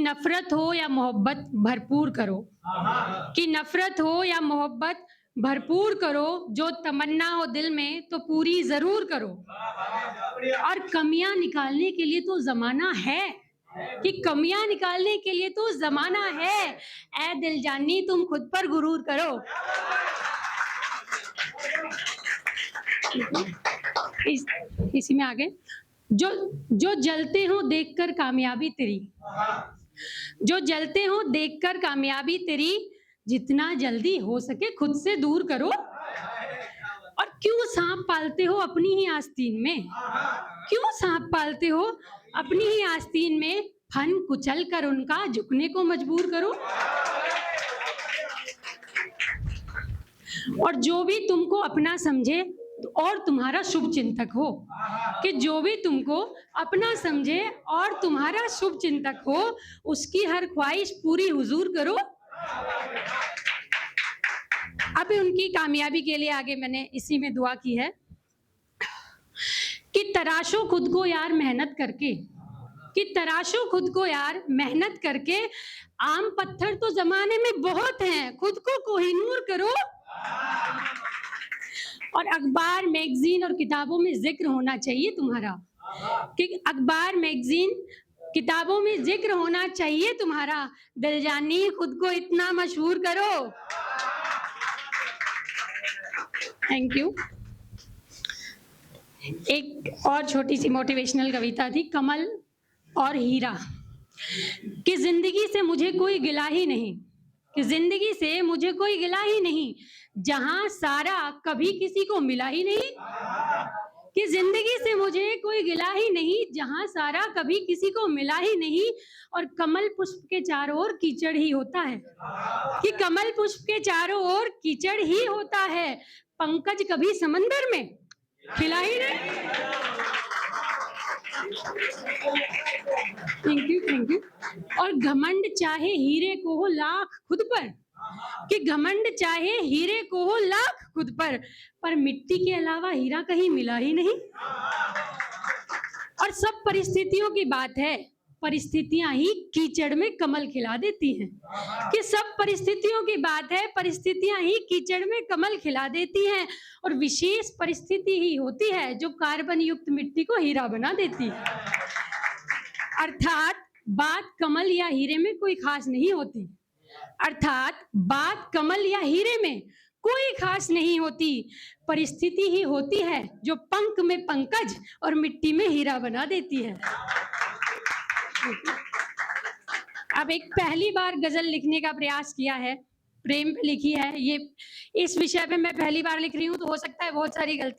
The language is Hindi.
नफरत हो या मोहब्बत भरपूर करो, कि नफरत हो या मोहब्बत भरपूर करो, जो तमन्ना हो दिल में तो पूरी जरूर करो। और कमियां निकालने के लिए तो जमाना है, कि कमियां निकालने के लिए तो जमाना है। ऐ दिल जानी तुम खुद पर गुरूर करो। इसी में आगे, जो जो जलते हो देखकर कामयाबी तेरी, जो जलते हो देखकर कामयाबी तेरी, जितना जल्दी हो सके खुद से दूर करो। और क्यों सांप पालते हो अपनी ही आस्तीन में, क्यों सांप पालते हो अपनी ही आस्तीन में, फन कुचल कर उनका झुकने को मजबूर करो। और जो भी तुमको अपना समझे और तुम्हारा शुभ चिंतक हो, कि जो भी तुमको अपना समझे और तुम्हारा शुभ चिंतक हो, उसकी हर ख्वाहिश पूरी हुजूर करो। अब उनकी कामयाबी के लिए आगे मैंने इसी में दुआ की है कि तराशो खुद को यार मेहनत करके, कि तराशो खुद को यार मेहनत करके, आम पत्थर तो जमाने में बहुत हैं, खुद को कोहिनूर करो। और अखबार मैगजीन और किताबों में जिक्र होना चाहिए तुम्हारा, कि अखबार मैगजीन किताबों में जिक्र होना चाहिए तुम्हारा, दिल जानी खुद को इतना मशहूर करो। Thank you. एक और छोटी सी मोटिवेशनल कविता थी, कमल और हीरा। कि जिंदगी से मुझे कोई गिला ही नहीं, कि जिंदगी से मुझे कोई गिला ही नहीं, जहां सारा कभी किसी को मिला ही नहीं। कि जिंदगी से मुझे कोई गिला ही नहीं, जहां सारा कभी किसी को मिला ही नहीं। और कमल पुष्प के चारों ओर कीचड़ ही होता है, कि कमल पुष्प के चारों ओर कीचड़ ही होता है, पंकज कभी समंदर में खिला ही नहीं। Thank you, thank you. और घमंड चाहे हीरे को हो लाख खुद पर, कि घमंड चाहे हीरे को हो लाख खुद पर मिट्टी के अलावा हीरा कहीं मिला ही नहीं। और सब परिस्थितियों की बात है, परिस्थितियां ही कीचड़ में कमल खिला देती हैं, कि सब परिस्थितियों की बात है, परिस्थितियां ही कीचड़ में कमल खिला देती हैं। और विशेष परिस्थिति ही होती है जो कार्बन युक्त मिट्टी को हीरा बना देती है। अर्थात बात कमल या हीरे में कोई खास नहीं होती, अर्थात बात कमल या हीरे में कोई खास नहीं होती, परिस्थिति ही होती है जो पंख में पंकज और मिट्टी में हीरा बना देती है। अब एक पहली बार गजल लिखने का प्रयास किया है, प्रेम पे लिखी है ये, इस विषय पे मैं पहली बार लिख रही हूँ, तो हो सकता है बहुत सारी गलती